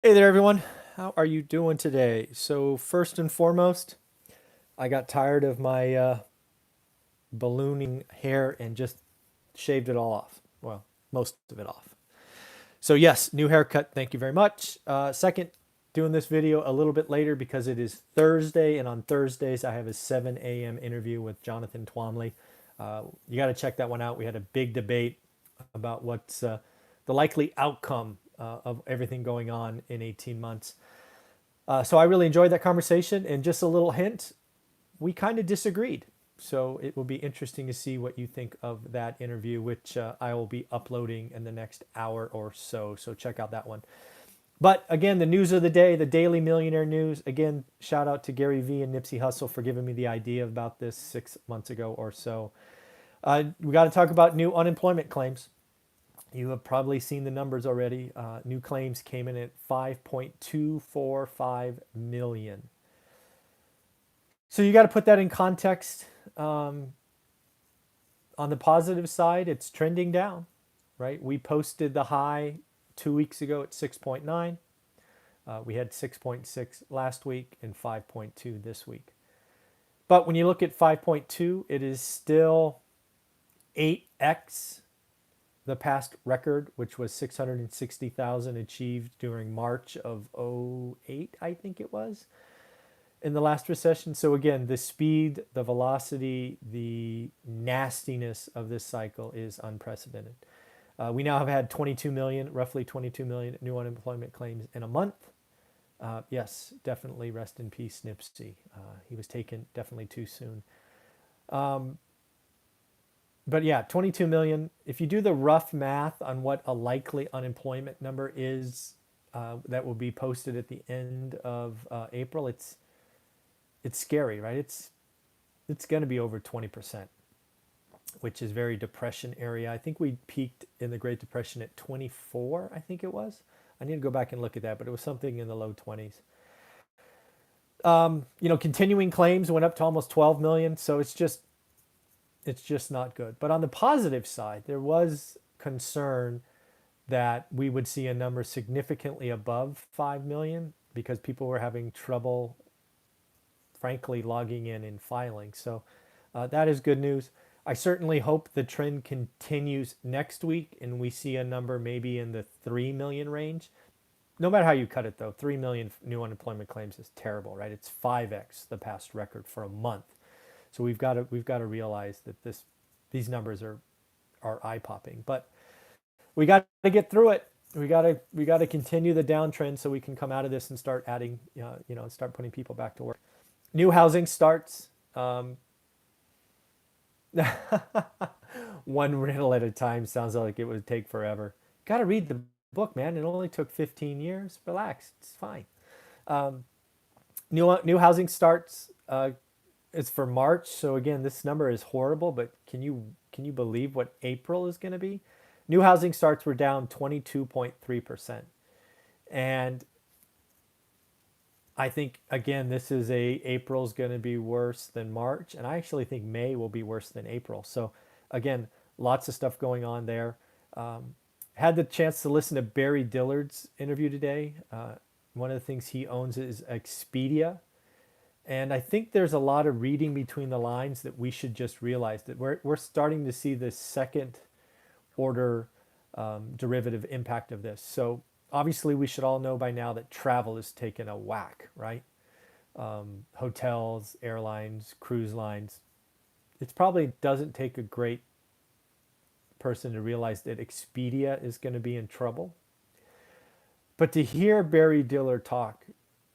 Hey there, everyone. How are you doing today? So, first and foremost, I got tired of my ballooning hair and just shaved it all off. Well, most of it off. So, yes, new haircut. Thank you very much. Second, doing this video a little bit later because it is Thursday, and on Thursdays, I have a 7 a.m. interview with Jonathan Twomley. You got to check that one out. We had a big debate about what's the likely outcome of everything going on in 18 months. So I really enjoyed that conversation. And just a little hint, we kind of disagreed. So it will be interesting to see what you think of that interview, which I will be uploading in the next hour or so. So check out that one. But again, the news of the day, the Daily Millionaire news. Again, shout out to Gary Vee and Nipsey Hussle for giving me the idea about this 6 months ago or so. We got to talk about new unemployment claims. You have probably seen the numbers already. New claims came in at 5.245 million. So you got to put that in context. On the positive side, it's trending down, right? We posted the high 2 weeks ago at 6.9. We had 6.6 last week and 5.2 this week. But when you look at 5.2, it is still 8x the past record, which was 660,000 achieved during March of '08, I think it was, in the last recession. So again, the speed, the velocity, the nastiness of this cycle is unprecedented. We now have had 22 million, roughly 22 million new unemployment claims in a month. Yes, definitely rest in peace, Nipsey. He was taken definitely too soon. But yeah, 22 million. If you do the rough math on what a likely unemployment number is that will be posted at the end of April, it's scary, right? It's going to be over 20%, which is very depression area. I think we peaked in the Great Depression at 24, I think it was. I need to go back and look at that, but it was something in the low 20s. Continuing claims went up to almost 12 million, so it's just not good. But on the positive side, there was concern that we would see a number significantly above 5 million because people were having trouble, frankly, logging in and filing. So that is good news. I certainly hope the trend continues next week and we see a number maybe in the 3 million range. No matter how you cut it, though, 3 million new unemployment claims is terrible, right? It's 5x the past record for a month. So we've got to realize that these numbers are eye popping. But we got to get through it. We got to continue the downtrend so we can come out of this and start adding, start putting people back to work. New housing starts. One rental at a time sounds like it would take forever. Got to read the book, man. It only took 15 years. Relax, it's fine. Um, new housing starts. It's for March, so again, this number is horrible. But can you believe what April is going to be? New housing starts were down 22.3%, and I think again this is a April's going to be worse than March, and I actually think May will be worse than April. So again, lots of stuff going on there. Um, had the chance to listen to Barry Dillard's interview today. One of the things he owns is Expedia. And I think there's a lot of reading between the lines that we should just realize that we're starting to see this second order derivative impact of this. So obviously, we should all know by now that travel is taking a whack, right? Hotels, airlines, cruise lines. It probably doesn't take a great person to realize that Expedia is going to be in trouble. But to hear Barry Diller talk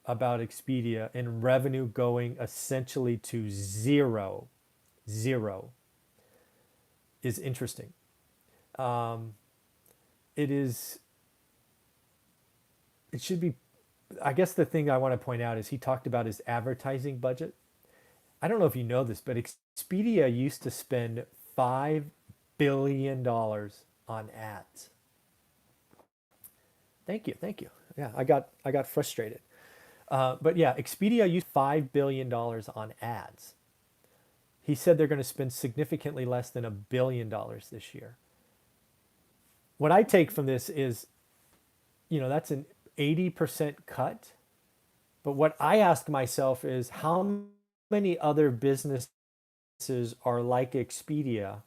about Expedia and revenue going essentially to zero, is interesting. Um, it is. It should be. I guess the thing I want to point out is he talked about his advertising budget. I don't know if you know this, but Expedia used to spend $5 billion on ads. Thank you. Yeah, I got frustrated. But yeah, Expedia used $5 billion on ads. He said they're going to spend significantly less than $1 billion this year. What I take from this is, that's 80% cut. But what I ask myself is how many other businesses are like Expedia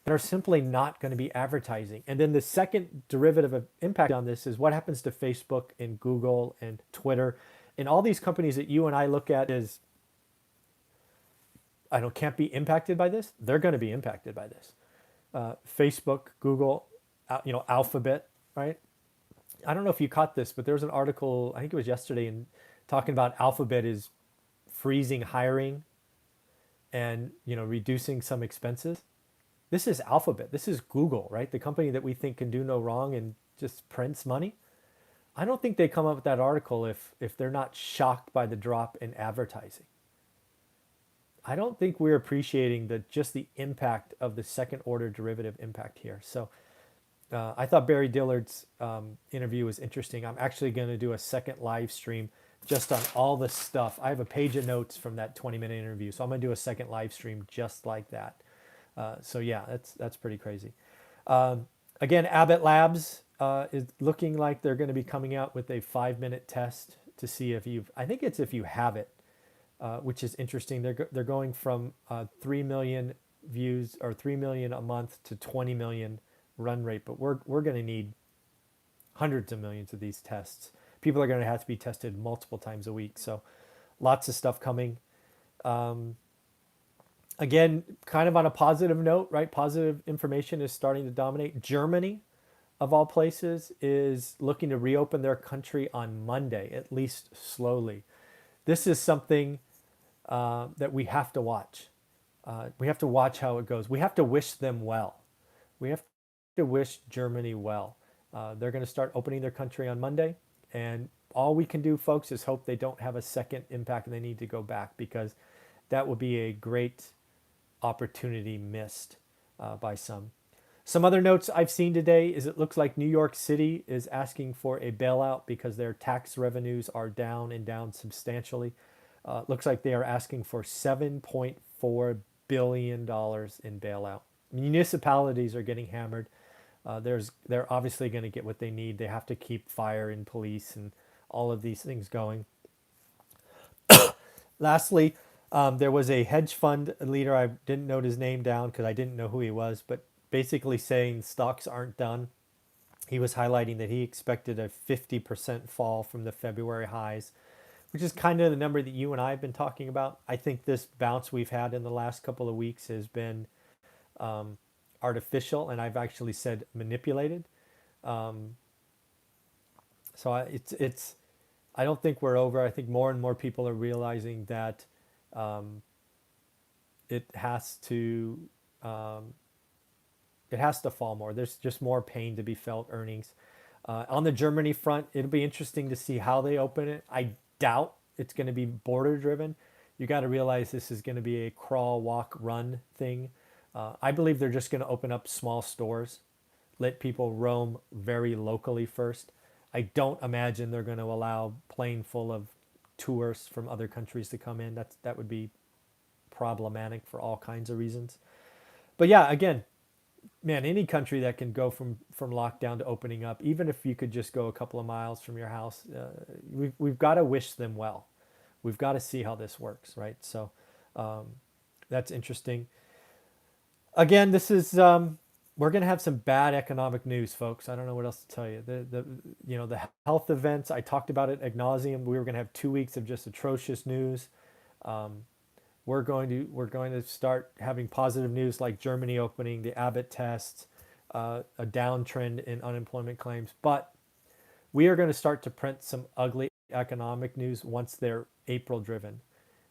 that are simply not going to be advertising? And then the second derivative of impact on this is what happens to Facebook and Google and Twitter and all these companies that you and I look at as I don't can't be impacted by this. They're going to be impacted by this. Facebook, Google, Alphabet, right? I don't know if you caught this, but there was an article, I think it was yesterday, and talking about Alphabet is freezing hiring and reducing some expenses. This is Alphabet. This is Google, right? The company that we think can do no wrong and just prints money. I don't think they come up with that article if they're not shocked by the drop in advertising. I don't think we're appreciating just the impact of the second order derivative impact here. So I thought Barry Dillard's interview was interesting. I'm actually going to do a second live stream just on all the stuff. I have a page of notes from that 20-minute interview. So I'm going to do a second live stream just like that. So yeah, that's pretty crazy. Again, Abbott Labs is looking like they're going to be coming out with a 5-minute test to see if if you have it. Which is interesting. They're going from 3 million views or 3 million a month to 20 million run rate, but we're going to need hundreds of millions of these tests. People are going to have to be tested multiple times a week. So lots of stuff coming. Again, kind of on a positive note, right? Positive information is starting to dominate. Germany, of all places, is looking to reopen their country on Monday, at least slowly. This is something that we have to watch. We have to watch how it goes. We have to wish them well. We have to wish Germany well. They're going to start opening their country on Monday. And all we can do, folks, is hope they don't have a second impact and they need to go back, because that would be a great opportunity missed by some. Some other notes I've seen today is it looks like New York City is asking for a bailout because their tax revenues are down and down substantially. Looks like they are asking for $7.4 billion in bailout. Municipalities are getting hammered. They're obviously going to get what they need. They have to keep fire and police and all of these things going. Lastly, there was a hedge fund leader. I didn't note his name down because I didn't know who he was, but basically saying stocks aren't done. He was highlighting that he expected a 50% fall from the February highs, which is kind of the number that you and I have been talking about. I think this bounce we've had in the last couple of weeks has been artificial, and I've actually said manipulated. So I don't think we're over. I think more and more people are realizing that it has to fall more. There's just more pain to be felt earnings. On the Germany front, it'll be interesting to see how they open it. I doubt it's going to be border driven. You got to realize this is going to be a crawl, walk, run thing. I believe they're just going to open up small stores, let people roam very locally first. I don't imagine they're going to allow plane full of tourists from other countries to come in. That would be problematic for all kinds of reasons. But yeah, again, man, any country that can go from lockdown to opening up, even if you could just go a couple of miles from your house, we've got to wish them well. We've got to see how this works, right? So that's interesting. Again, this is we're going to have some bad economic news, folks. I don't know what else to tell you. The health events, I talked about it ad nauseum. We were going to have 2 weeks of just atrocious news. We're going to start having positive news like Germany opening, the Abbott tests, a downtrend in unemployment claims. But we are going to start to print some ugly economic news once they're April driven.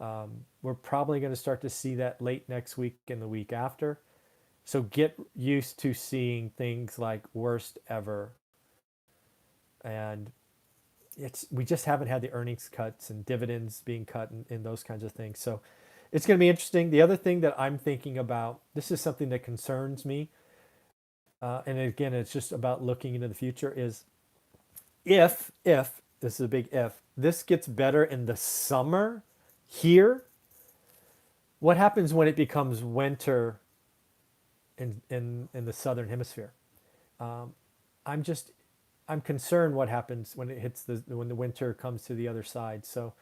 We're probably going to start to see that late next week and the week after. So get used to seeing things like worst ever. And we just haven't had the earnings cuts and dividends being cut and those kinds of things. So it's going to be interesting. The other thing that I'm thinking about, this is something that concerns me. And again, it's just about looking into the future, is if, this is a big if, this gets better in the summer here, what happens when it becomes winter in the southern hemisphere? I'm just I'm concerned what happens when it hits when the winter comes to the other side. So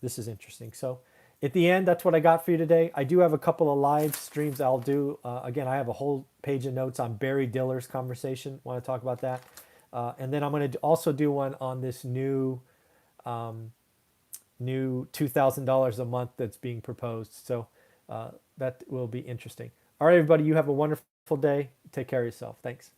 this is interesting. So at the end, that's what I got for you today. I do have a couple of live streams I'll do. Again, I have a whole page of notes on Barry Diller's conversation. Want to talk about that? And then I'm going to also do one on this new $2,000 a month that's being proposed. So that will be interesting. All right, everybody, you have a wonderful day. Take care of yourself. Thanks.